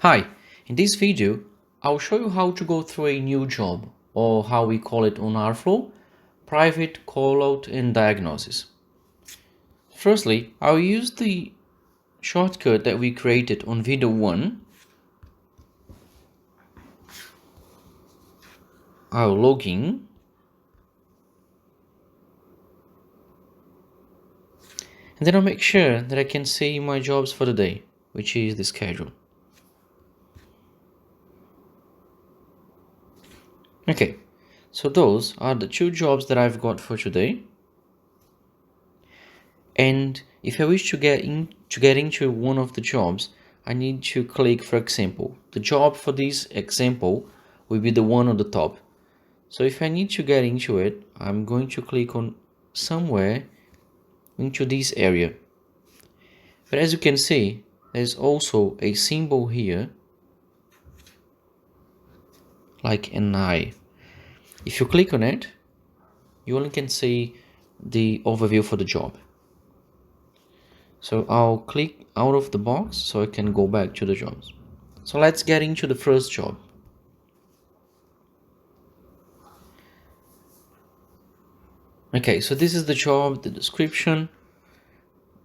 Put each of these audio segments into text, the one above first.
Hi, in this video, I'll show you how to go through a new job, or how we call it on AroFlo, private callout and diagnosis. Firstly, I'll use the shortcut that we created on video 1. I'll log in. And then I'll make sure that I can see my jobs for the day, which is the schedule. Okay, so those are the 2 jobs that I've got for today. And if I wish to get into one of the jobs, I need to click, for example, the job for this example will be the one on the top. So if I need to get into it, I'm going to click on somewhere into this area. But as you can see, there's also a symbol here, like an eye. If you click on it, you only can see the overview for the job. So I'll click out of the box so I can go back to the jobs. So let's get into the first job. Okay, so this is the job, the description.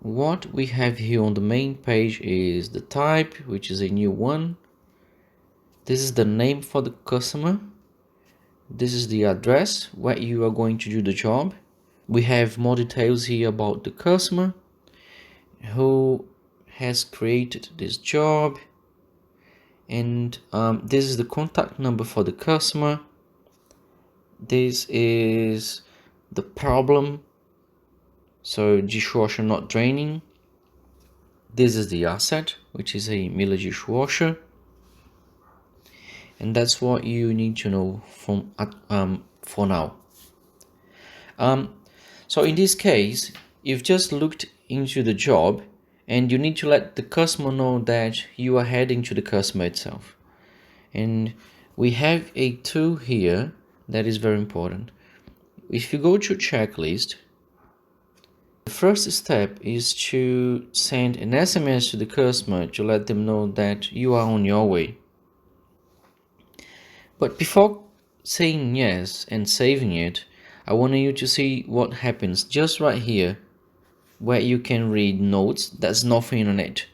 What we have here on the main page is the type, which is a new one. This is the name for the customer. This is the address where you are going to do the job. We have more details here about the customer, who has created this job, and this is the contact number for the customer. This is the problem, so dishwasher not draining. This is the asset, which is a Miele dishwasher, and that's what you need to know from for now. So in this case, you've just looked into the job and you need to let the customer know that you are heading to the customer itself. And we have a tool here that is very important. If you go to checklist, the first step is to send an SMS to the customer to let them know that you are on your way. But before saying yes and saving it, I want you to see what happens just right here, where you can read notes. There's nothing on it.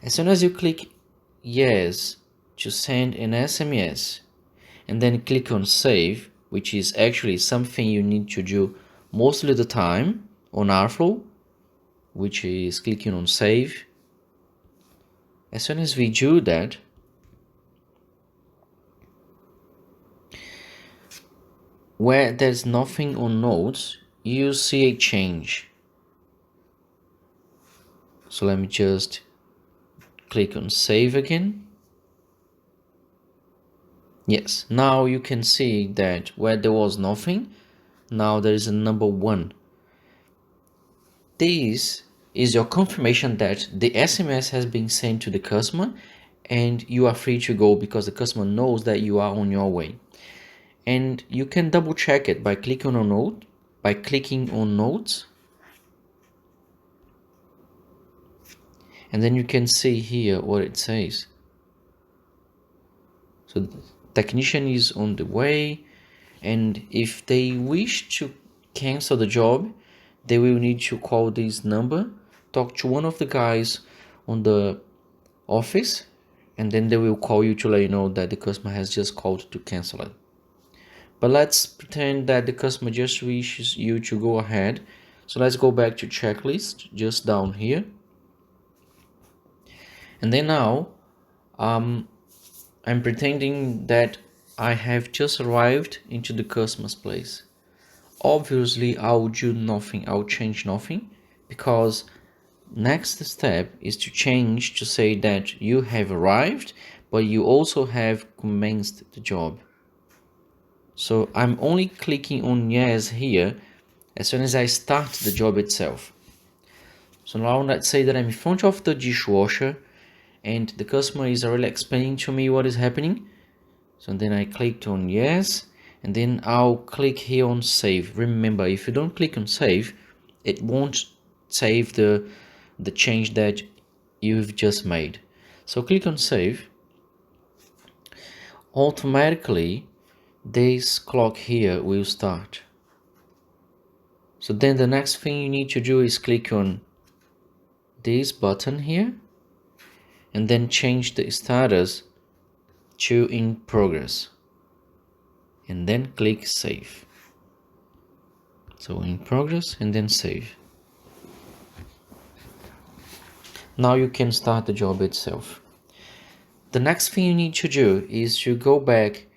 As soon as you click yes to send an SMS and then click on save, which is actually something you need to do most of the time on AroFlo, which is clicking on save. As soon as we do that, where there's nothing on notes, you see a change. So let me just click on save again. Yes, now you can see that where there was nothing, now there is a number 1. This is your confirmation that the SMS has been sent to the customer and you are free to go, because the customer knows that you are on your way. And you can double check it by clicking on notes, and then you can see here what it says. So the technician is on the way, and if they wish to cancel the job, they will need to call this number, talk to one of the guys on the office, and then they will call you to let you know that the customer has just called to cancel it. But let's pretend that the customer just wishes you to go ahead. So let's go back to checklist, just down here. And then now, I'm pretending that I have just arrived into the customer's place. Obviously, I'll do nothing, I'll change nothing, because next step is to change to say that you have arrived, but you also have commenced the job. So I'm only clicking on yes here as soon as I start the job itself. So now let's say that I'm in front of the dishwasher and the customer is already explaining to me what is happening. So then I clicked on yes, and then I'll click here on save. Remember, if you don't click on save, it won't save the change that you've just made. So click on save. Automatically this clock here will start. So then the next thing you need to do is click on this button here and then change the status to in progress and then click save. So in progress and then save. Now you can start the job itself. The next thing you need to do is to go back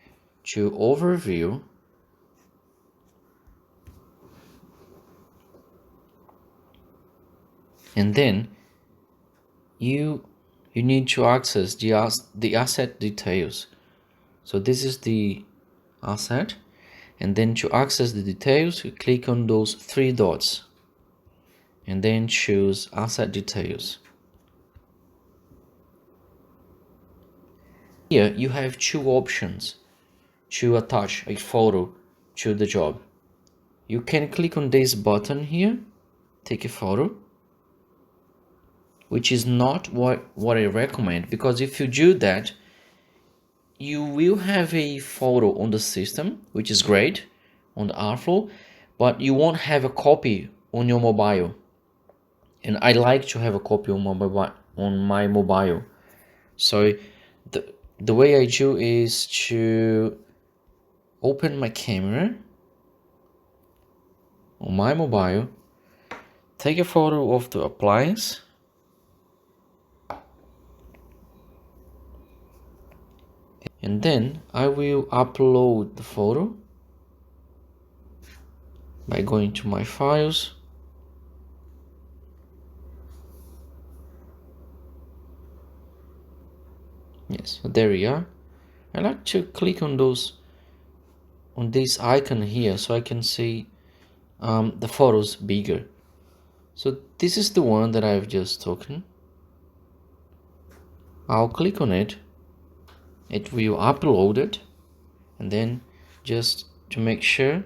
to overview and then you need to access the asset details. So this is the asset, and then to access the details you click on those three dots and then choose asset details. Here you have two options to attach a photo to the job. You can click on this button here, take a photo, which is not what I recommend, because if you do that you will have a photo on the system, which is great on the AroFlo, but you won't have a copy on your mobile. And I like to have a copy on my mobile. So the way I do is to open my camera on my mobile, take a photo of the appliance, and then I will upload the photo by going to my files, yes, so there we are. I like to click on this icon here so I can see the photos bigger. So this is the one that I've just taken. I'll click on it, it will upload it, and then just to make sure,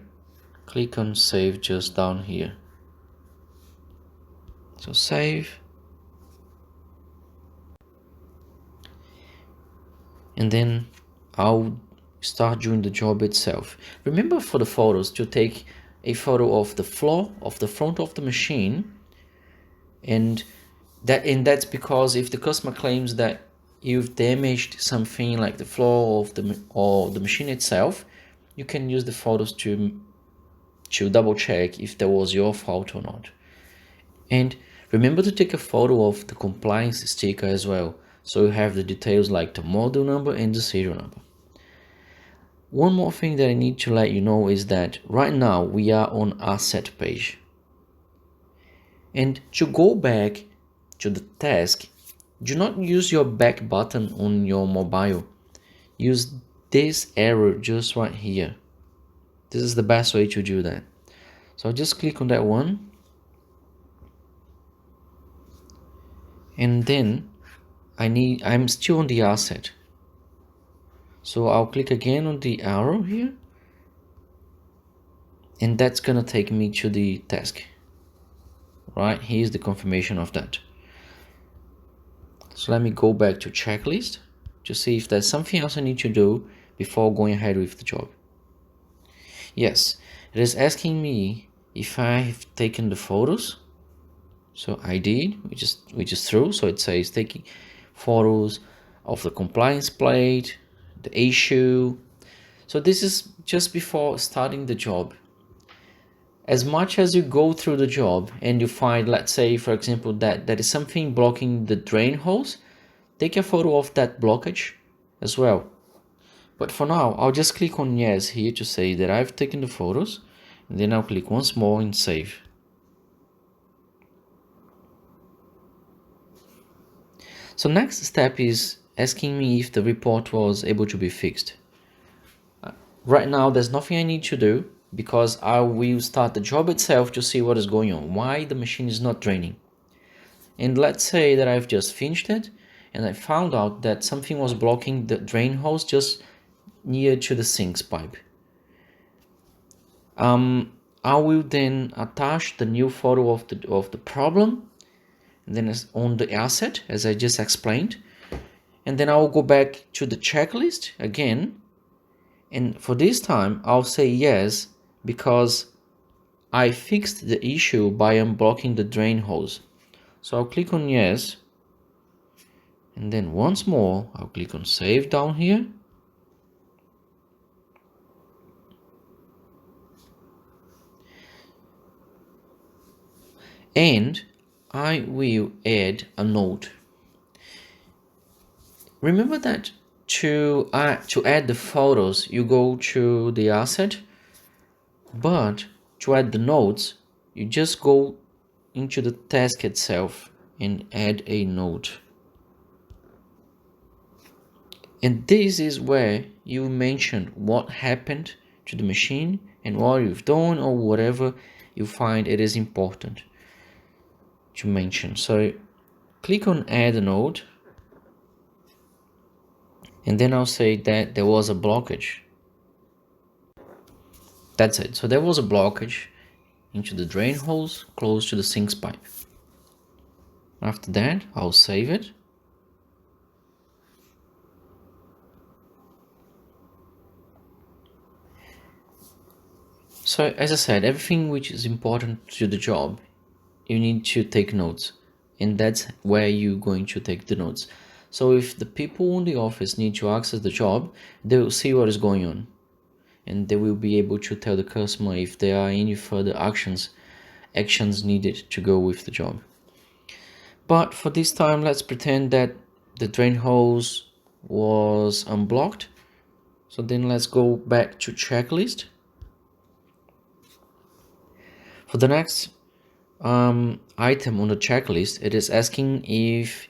click on save just down here. So save, and then I'll start doing the job itself. Remember for the photos to take a photo of the floor, of the front of the machine, and that's because if the customer claims that you've damaged something like the floor or the machine itself, you can use the photos to double check if that was your fault or not. And remember to take a photo of the compliance sticker as well, so you have the details like the model number and the serial number. One more thing that I need to let you know is that right now we are on asset page, and to go back to the task, do not use your back button on your mobile. Use this arrow just right here. This is the best way to do that. So I'll just click on that one, and then I'm still on the asset, so I'll click again on the arrow here, and that's gonna take me to the task. Right, here's the confirmation of that. So let me go back to checklist to see if there's something else I need to do before going ahead with the job. Yes, it is asking me if I have taken the photos. So I did, which is true. So it says taking photos of the compliance plate, the issue. So this is just before starting the job. As much as you go through the job and you find, let's say for example, that there is something blocking the drain hose, take a photo of that blockage as well. But for now, I'll just click on yes here to say that I've taken the photos, and then I'll click once more and save. So next step is asking me if the report was able to be fixed. Right now there's nothing I need to do, because I will start the job itself to see what is going on, why the machine is not draining. And let's say that I've just finished it and I found out that something was blocking the drain hose just near to the sinks pipe. I will then attach the new photo of the problem, and then on the asset as I just explained, And then I'll go back to the checklist again. And for this time, I'll say yes, because I fixed the issue by unblocking the drain hose. So I'll click on yes. And then once more, I'll click on save down here. And I will add a note. Remember that to add the photos, you go to the asset, but to add the notes, you just go into the task itself and add a note. And this is where you mention what happened to the machine and what you've done, or whatever you find it is important to mention. So click on add a note, and then I'll say that there was a blockage. That's it. So there was a blockage into the drain holes close to the sinks pipe. After that, I'll save it. So as I said, everything which is important to the job, you need to take notes, and that's where you're going to take the notes. So if the people in the office need to access the job, they will see what is going on, and they will be able to tell the customer if there are any further actions needed to go with the job. But for this time, let's pretend that the drain hose was unblocked. So then let's go back to checklist. For the next item on the checklist, it is asking if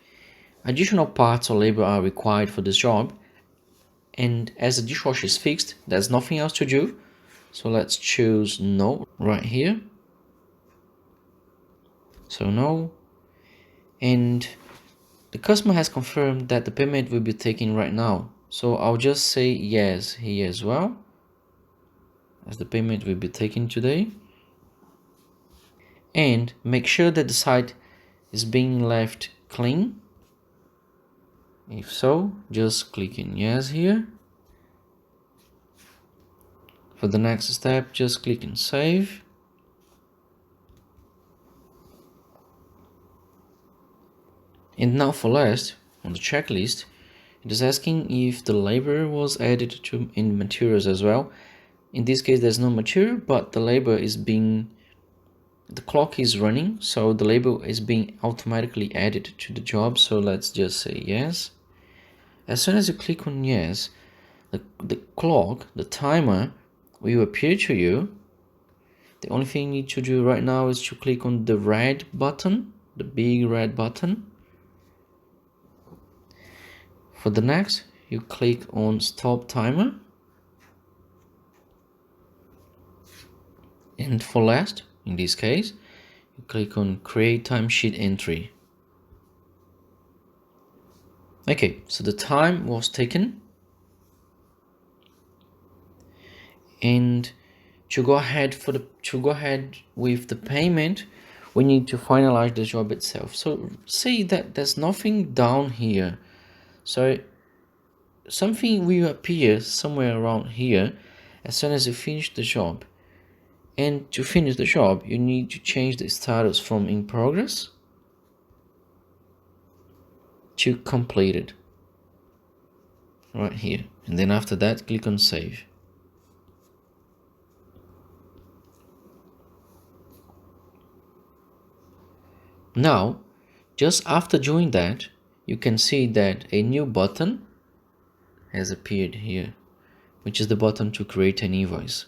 additional parts or labor are required for this job. And as the dishwasher is fixed, there's nothing else to do. So let's choose no right here. So no. And the customer has confirmed that the payment will be taken right now. So I'll just say yes here as well, as the payment will be taken today. And make sure that the site is being left clean. If so, just click in yes here. For the next step, just click in save. And now for last, on the checklist, it is asking if the labor was added to in materials as well. In this case, there's no material, but the labor is being, the clock is running, so the labor is being automatically added to the job. So let's just say yes. As soon as you click on yes, the clock, the timer will appear to you. The only thing you need to do right now is to click on the red button, the big red button. For the next, you click on stop timer. And for last, in this case, you click on create timesheet entry. Okay, so the time was taken. And to go ahead with the payment, we need to finalize the job itself. So see that there's nothing down here. So something will appear somewhere around here as soon as you finish the job. And to finish the job, you need to change the status from in progress to completed right here. And then after that, click on save. Now, just after doing that, you can see that a new button has appeared here, which is the button to create an invoice.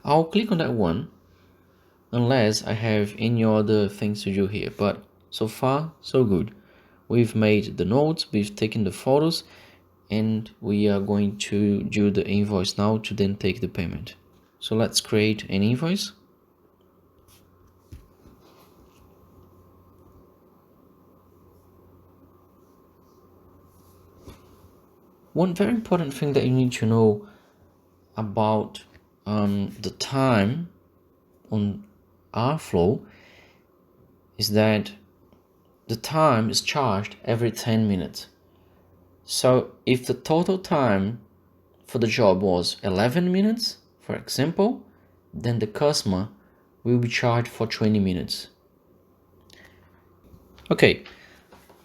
I'll click on that one unless I have any other things to do here, but so far so good. We've made the notes, we've taken the photos, and we are going to do the invoice now to then take the payment. So let's create an invoice. One very important thing that you need to know about the time on AroFlo is that the time is charged every 10 minutes. So if the total time for the job was 11 minutes, for example, then the customer will be charged for 20 minutes. Okay,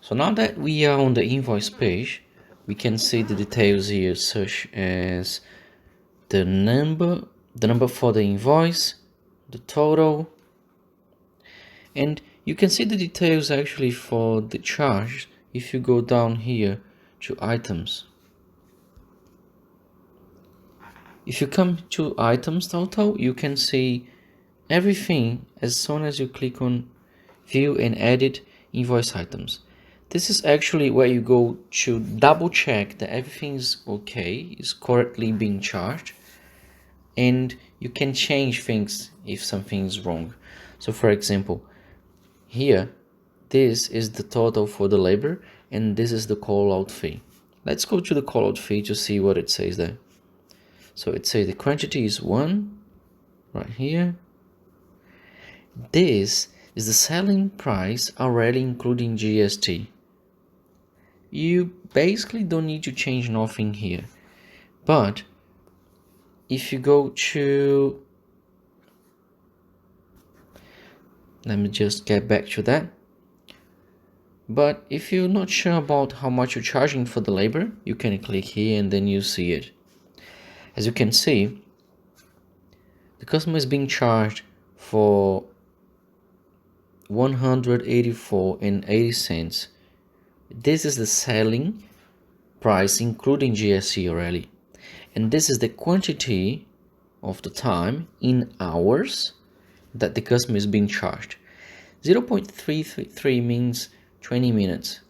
so now that we are on the invoice page, we can see the details here, such as the number for the invoice, the total, and you can see the details actually for the charge if you go down here to items. If you come to items total, you can see everything as soon as you click on view and edit invoice items. This is actually where you go to double check that everything is okay, is correctly being charged, and you can change things if something is wrong. So for example, here, this is the total for the labor, and this is the call out fee. Let's go to the call out fee to see what it says there. So it says the quantity is 1 right here. This is the selling price already including GST. You basically don't need to change nothing here. But if you go to, let me just get back to that. But if you're not sure about how much you're charging for the labor, you can click here and then you see it. As you can see, the customer is being charged for 184.80 cents. This is the selling price including GST already. And this is the quantity of the time in hours that the customer is being charged. 0.333 means 20 minutes.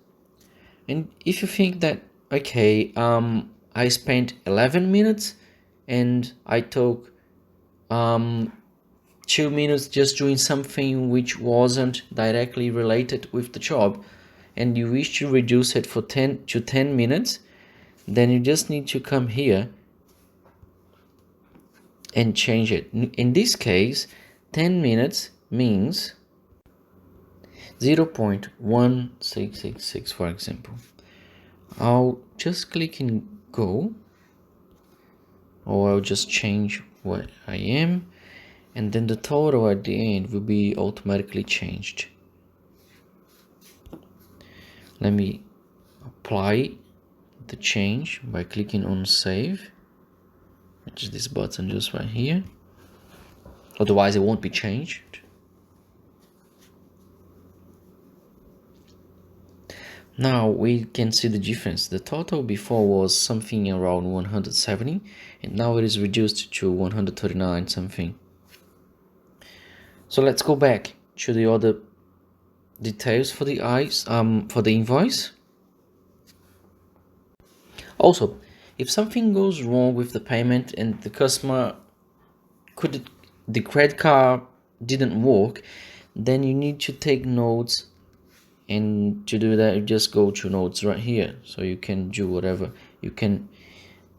And if you think that, okay, I spent 11 minutes and I took 2 minutes just doing something which wasn't directly related with the job, and you wish to reduce it for 10 minutes, then you just need to come here and change it. In this case, 10 minutes means 0.1666, for example. I'll just click and go, or I'll just change what I am, and then the total at the end will be automatically changed. Let me apply the change by clicking on save, which is this button just right here. Otherwise it won't be changed. Now we can see the difference. The total before was something around 170, and now it is reduced to 139 something. So let's go back to the other details for the invoice. Also, if something goes wrong with the payment and the the credit card didn't work, then you need to take notes. And to do that, you just go to notes right here, so you can do whatever. You can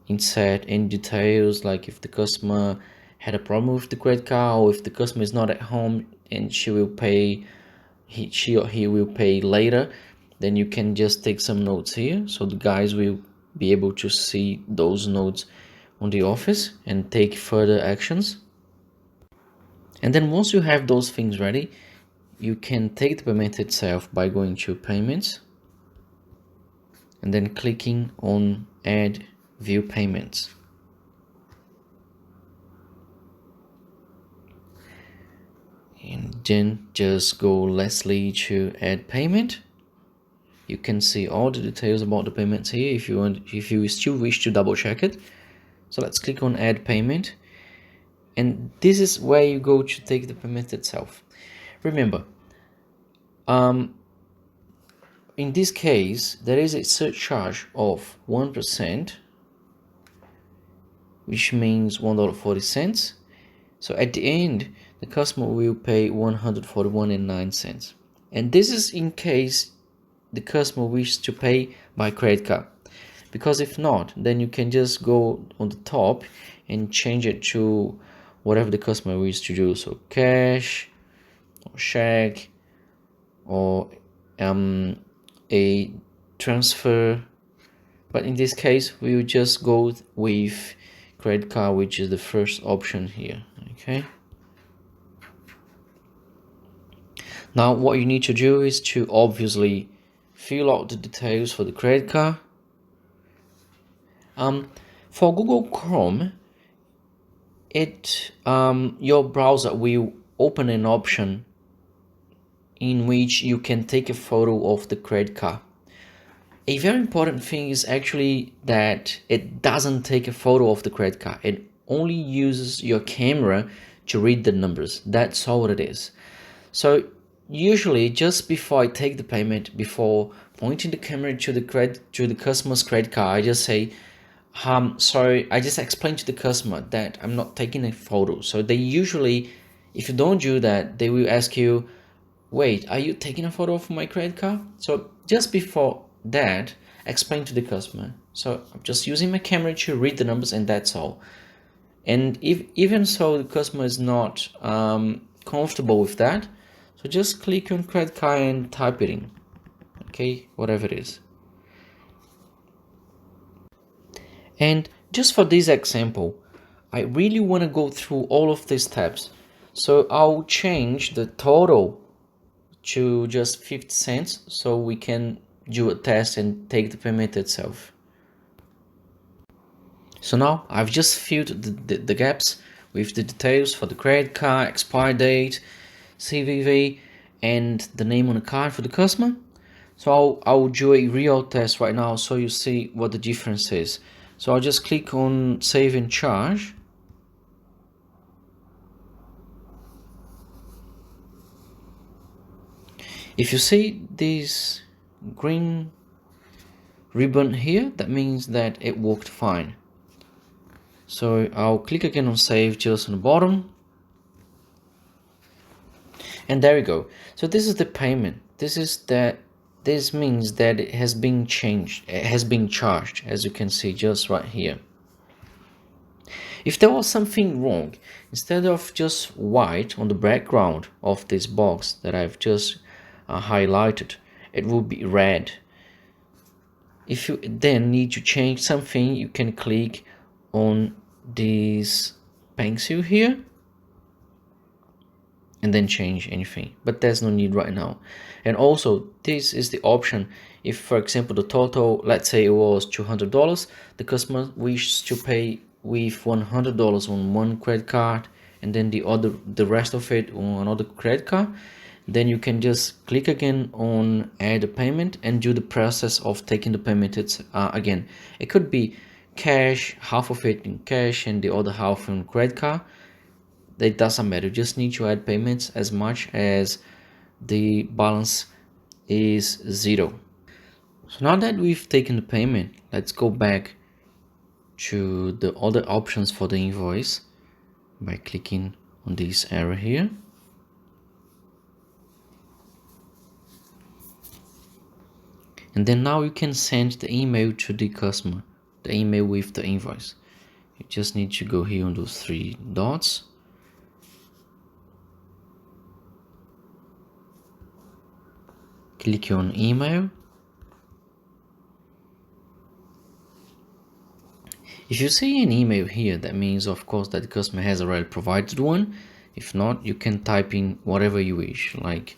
insert any details, like if the customer had a problem with the credit card, or if the customer is not at home and she or he will pay later, then you can just take some notes here, so the guys will be able to see those notes on the office and take further actions. And then once you have those things ready, you can take the payment itself by going to payments and then clicking on add view payments. And then just go lastly to add payment. You can see all the details about the payments here if you still wish to double check it. So let's click on add payment, and this is where you go to take the payment itself. Remember, in this case, there is a surcharge of 1%, which means $1.40. So at the end, the customer will pay $141.09. And this is in case the customer wishes to pay by credit card. Because if not, then you can just go on the top and change it to whatever the customer wishes to do. So cash, or check, or a transfer, but in this case we will just go with credit card, which is the first option here. Okay, now what you need to do is to obviously fill out the details for the credit card. For Google Chrome, your browser will open an option in which you can take a photo of the credit card. A very important thing is actually that it doesn't take a photo of the credit card. It only uses your camera to read the numbers. That's all it is. So usually just before I take the payment, before pointing the camera to the customer's credit card, I just say, sorry, I just explain to the customer that I'm not taking a photo. So they usually, if you don't do that, they will ask you, wait, are you taking a photo of my credit card? So just before that, explain to the customer, so I'm just using my camera to read the numbers, and that's all. And if even so the customer is not comfortable with that, so just click on credit card and type it in, okay, whatever it is. And just for this example, I really want to go through all of these steps, so I'll change the total to just 50 cents so we can do a test and take the payment itself. So now I've just filled the gaps with the details for the credit card, expire date, CVV, and the name on the card for the customer. So I'll do a real test right now so you see what the difference is. So I'll just click on save and charge. If you see this green ribbon here, that means that it worked fine. So I'll click again on save just on the bottom, and there we go. So this is the payment. This means that it has been changed, it has been charged, as you can see just right here. If there was something wrong, instead of just white on the background of this box that I've just highlighted, it will be red. If you then need to change something, you can click on this pencil here and then change anything, but there's no need right now. And also this is the option if, for example, the total, let's say it was $200, the customer wishes to pay with $100 on one credit card and then the rest of it on another credit card, then you can just click again on add a payment and do the process of taking the payment. It's again, it could be cash, half of it in cash and the other half on credit card. It doesn't matter, you just need to add payments as much as the balance is 0. So now that we've taken the payment, let's go back to the other options for the invoice by clicking on this arrow here. And then now you can send the email to the customer, the email with the invoice. You just need to go here on those 3 dots. Click on email. If you see an email here, that means of course that the customer has already provided one. If not, you can type in whatever you wish, like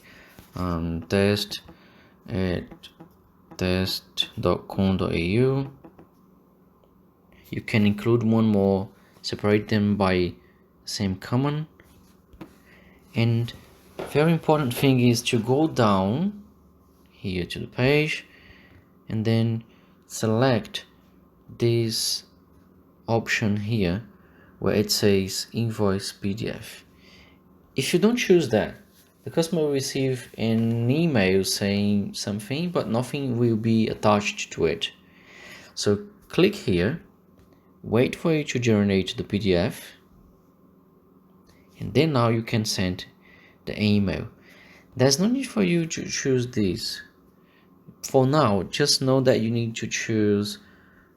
test@test.com.au. You can include one more, separate them by same common. And very important thing is to go down here to the page and then select this option here where it says invoice PDF. If you don't choose that, the customer will receive an email saying something, but nothing will be attached to it. So click here, wait for it to generate the PDF, and then now you can send the email. There's no need for you to choose this. For now, just know that you need to choose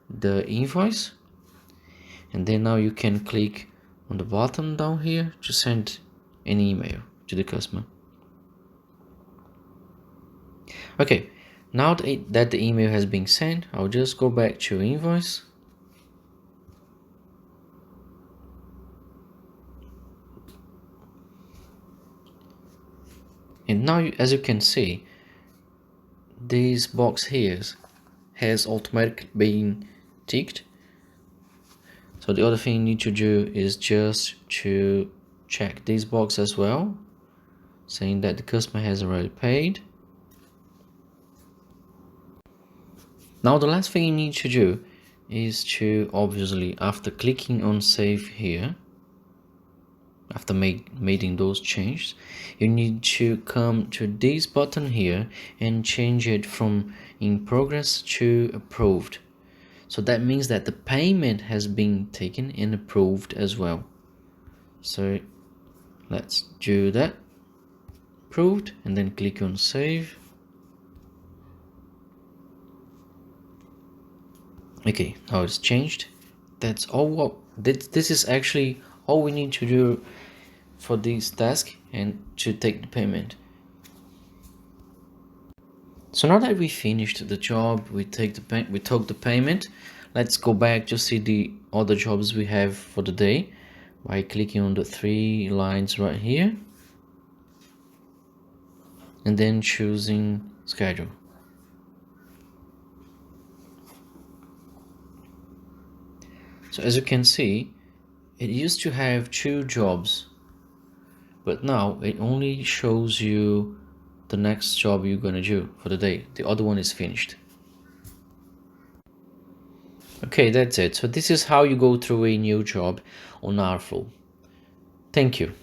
the invoice, and then now you can click on the button down here to send an email to the customer. Okay, now that the email has been sent, I'll just go back to invoice. And now, as you can see, this box here has automatically been ticked. So the other thing you need to do is just to check this box as well, saying that the customer has already paid. Now the last thing you need to do is to, obviously, after clicking on save here, after making those changes, you need to come to this button here and change it from in progress to approved. So that means that the payment has been taken and approved as well. So let's do that. Approved, and then click on save. Okay, now it's changed. That's all. What this is actually all we need to do for this task and to take the payment. So now that we finished the job, we took the payment. Let's go back to see the other jobs we have for the day by clicking on the 3 lines right here and then choosing schedule. So as you can see, it used to have 2 jobs, but now it only shows you the next job you're gonna do for the day. The other one is finished. Okay, that's it. So this is how you go through a new job on AroFlo. Thank you.